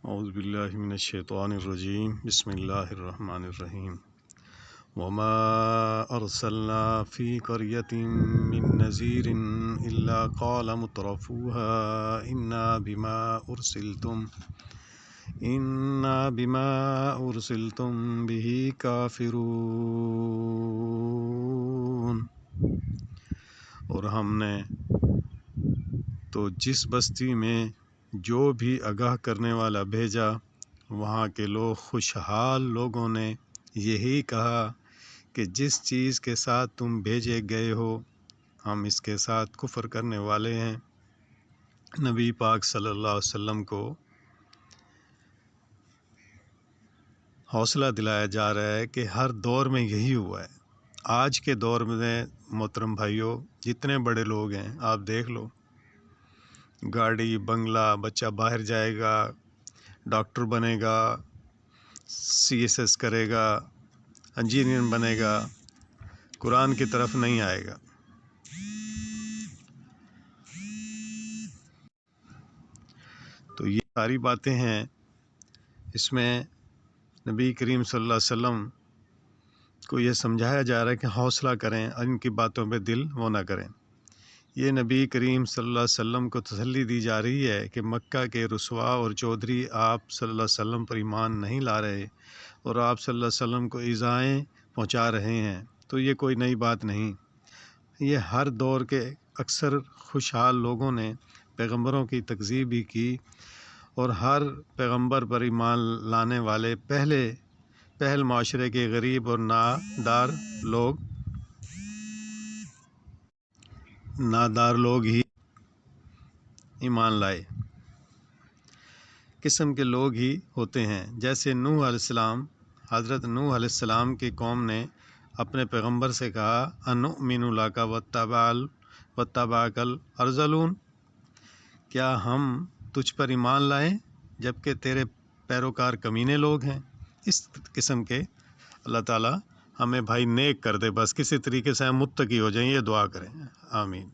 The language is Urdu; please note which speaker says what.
Speaker 1: اعوذ باللہ من الشیطان الرجیم بسم اللہ الرحمن الرحیم وما ارسلنا فی قریۃ من نذیر الا قال مترفوها انا بما ارسلتم به کافرون۔ اور ہم نے تو جس بستی میں جو بھی آگاہ کرنے والا بھیجا، وہاں کے لوگ خوشحال لوگوں نے یہی کہا کہ جس چیز کے ساتھ تم بھیجے گئے ہو ہم اس کے ساتھ کفر کرنے والے ہیں۔ نبی پاک صلی اللہ علیہ وسلم کو حوصلہ دلایا جا رہا ہے کہ ہر دور میں یہی ہوا ہے۔ آج کے دور میں محترم بھائیوں، جتنے بڑے لوگ ہیں آپ دیکھ لو، گاڑی بنگلہ، بچہ باہر جائے گا، ڈاکٹر بنے گا، CSS کرے گا، انجینئر بنے گا، قرآن کی طرف نہیں آئے گا۔ تو یہ ساری باتیں ہیں، اس میں نبی کریم صلی اللہ علیہ وسلم کو یہ سمجھایا جا رہا ہے کہ حوصلہ کریں، ان کی باتوں پہ دل وہ نہ کریں۔ یہ نبی کریم صلی اللہ علیہ وسلم کو تسلی دی جا رہی ہے کہ مکہ کے رسوا اور چودھری آپ صلی اللہ علیہ وسلم پر ایمان نہیں لا رہے اور آپ صلی اللہ علیہ وسلم کو ایذائیں پہنچا رہے ہیں، تو یہ کوئی نئی بات نہیں۔ یہ ہر دور کے اکثر خوشحال لوگوں نے پیغمبروں کی تکذیب بھی کی، اور ہر پیغمبر پر ایمان لانے والے پہل معاشرے کے غریب اور نادار لوگ ہی ایمان لائے قسم کے لوگ ہی ہوتے ہیں۔ جیسے نوح علیہ السلام، حضرت نوح علیہ السلام کی قوم نے اپنے پیغمبر سے کہا اَنُؤْمِنُ لَكَ وَاتَّبَعَكَ الْأَرْذَلُونَ، کیا ہم تجھ پر ایمان لائیں جبکہ تیرے پیروکار کمینے لوگ ہیں۔ اس قسم کے اللہ تعالیٰ ہمیں بھائی نیک کر دے، بس کسی طریقے سے ہم متقی ہو جائیں، یہ دعا کریں، آمین۔